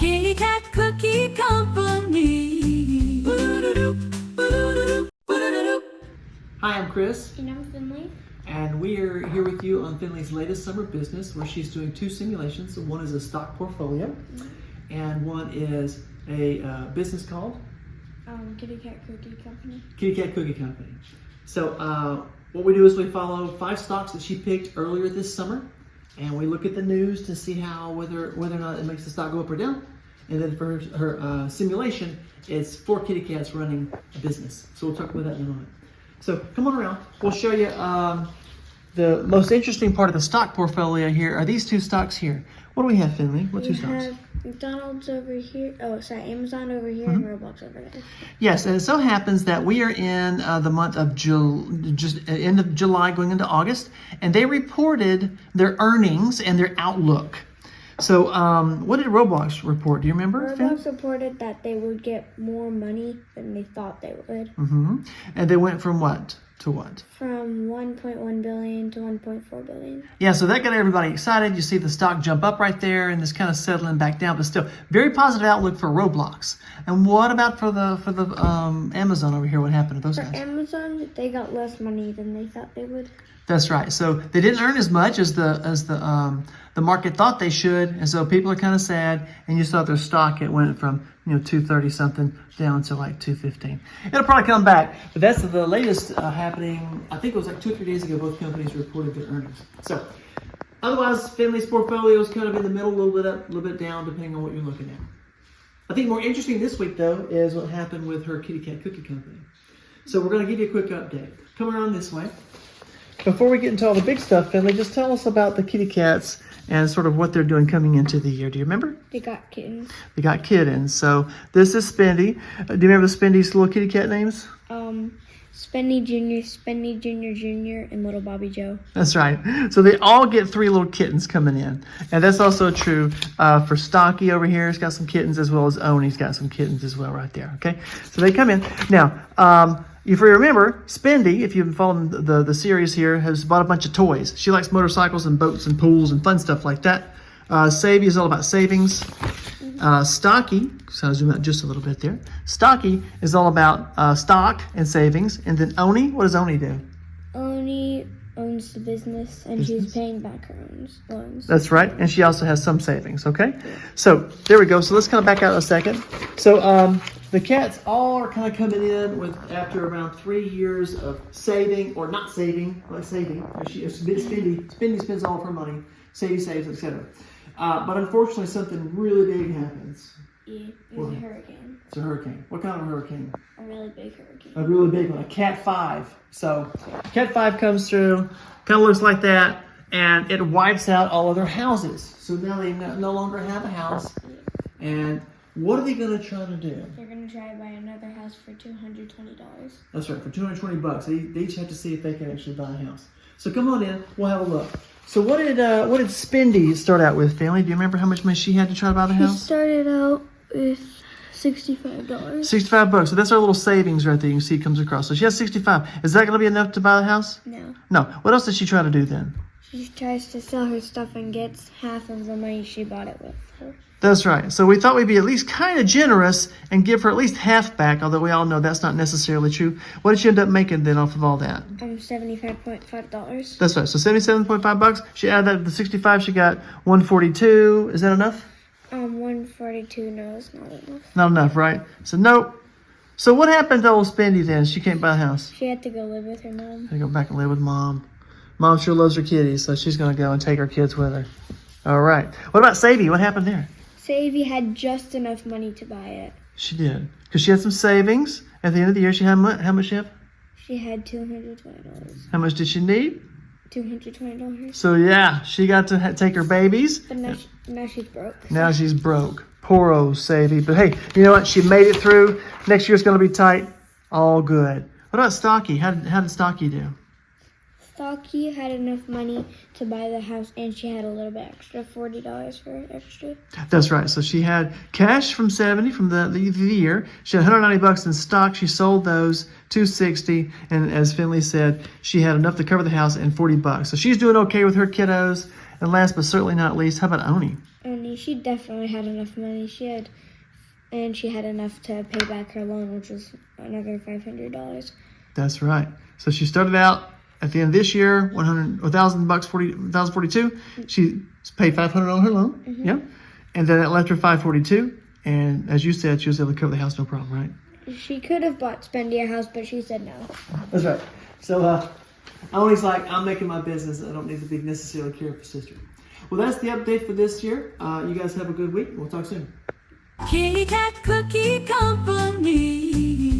Kitty Cat Cookie Company. Hi, I'm Chris. And I'm Finley. And we are here with you on Finley's latest summer business, where she's doing two simulations. One is a stock portfolio, and one is a business called Kitty Cat Cookie Company. Kitty Cat Cookie Company. So what we do is we follow 5 stocks that she picked earlier this summer, and we look at the news to see whether or not it makes the stock go up or down. And then for her simulation, it's 4 kitty cats running a business. So we'll talk about that in a moment. So come on around. We'll show you the most interesting part of the stock portfolio here are these 2 stocks here. What do we have, Finley? What 2 stocks? We have McDonald's over here. Oh, sorry, Amazon over here and Roblox over there. Yes, and it so happens that we are in the month of end of July going into August, and they reported their earnings and their outlook. So what did Roblox report? Do you remember, Finn? Roblox reported that they would get more money than they thought they would. And they went from what to what? From 1.1 billion to 1.4 billion. Yeah, so that got everybody excited. You see the stock jump up right there, and it's kind of settling back down, but still very positive outlook for Roblox. And what about for the Amazon over here? What happened to those guys? Amazon, they got less money than they thought they would. That's right. So they didn't earn as much as the market thought they should, and so people are kind of sad. And you saw their stock; it went from 230 something down to like 215. It'll probably come back, but that's the latest happening. I think it was like 2 or 3 days ago. Both companies reported their earnings. So otherwise, Finley's portfolio is kind of in the middle, a little bit up, a little bit down, depending on what you're looking at. I think more interesting this week though is what happened with her Kitty Cat Cookie Company. So we're going to give you a quick update. Come around this way. Before we get into all the big stuff, Finley, just tell us about the kitty cats and sort of what they're doing coming into the year. Do you remember? They got kittens. They got kittens. So this is Spendy. Do you remember Spendy's little kitty cat names? Spendy Jr., and Little Bobby Joe. That's right. So they all get 3 little kittens coming in. And that's also true for Stocky over here. He's got some kittens, as well as Owny's got some kittens as well right there. Okay? So they come in. Now, if you remember, Spendy, if you've followed the series here, has bought a bunch of toys. She likes motorcycles and boats and pools and fun stuff like that. Savey is all about savings. Stocky, so I'll zoom out just a little bit there. Stocky is all about stock and savings. And then Owny, what does Owny do? Owny owns the business, and she's paying back her own loans. That's right. And she also has some savings, okay? So there we go. So let's kind of back out a second. So the cats all are kind of coming in with after around 3 years of saving or not saving, like saving. Spendy spends all of her money, Savey saves, etc. But unfortunately, something really big happens. Yeah, there's a hurricane. It's a hurricane. What kind of a hurricane? A really big hurricane. A really big one, a CAT5. So CAT5 comes through, kind of looks like that, and it wipes out all of their houses. So now they no longer have a house. And what are they going to try to do? They're going to try to buy another house for $220. That's right, for $220. They each have to see if they can actually buy a house. So come on in, we'll have a look. So what did Spendy start out with, Finley? Do you remember how much money she had to try to buy the house? She started out with $65. $65. So that's our little savings right there. You can see it comes across. So she has $65. Is that going to be enough to buy the house? No. No. What else did she try to do then? She tries to sell her stuff and gets half of the money she bought it with her. That's right. So we thought we'd be at least kind of generous and give her at least half back, although we all know that's not necessarily true. What did she end up making then off of all that? $75.5. That's right. So $77.5. She added that to the 65. She got $142. Is that enough? 142. No, it's not enough. Not enough, right? So nope. So what happened to old Spendy then? She can't buy a house. She had to go live with her mom. Go back and live with mom. Mom sure loves her kitties, so she's going to go and take her kids with her. All right. What about Savey? What happened there? Savey had just enough money to buy it. She did. Because she had some savings. At the end of the year, she had how much she have? She had $220. How much did she need? $220. So, yeah, she got to take her babies. But now she's broke. Now she's broke. Poor old Savey. But, hey, you know what? She made it through. Next year's going to be tight. All good. What about Stocky? How did Stocky do? Stocky had enough money to buy the house, and she had a little bit extra, $40 for extra. That's right. So she had cash from 70 from the year. She had $190 in stock. She sold those, $260, and as Finley said, she had enough to cover the house and $40. So she's doing okay with her kiddos. And last but certainly not least, how about Owny? Owny, she definitely had enough money. She had enough to pay back her loan, which was another $500. That's right. So she started out at the end of this year, $1,042. She paid $500 on her loan. Mm-hmm. Yeah, and then it left her $542. And as you said, she was able to cover the house, no problem, right? She could have bought Spendy a house, but she said no. That's right. So Owny's like, I'm making my business. I don't need to be necessarily care for sister. Well, that's the update for this year. You guys have a good week. We'll talk soon. Kitty Cat Cookie Company.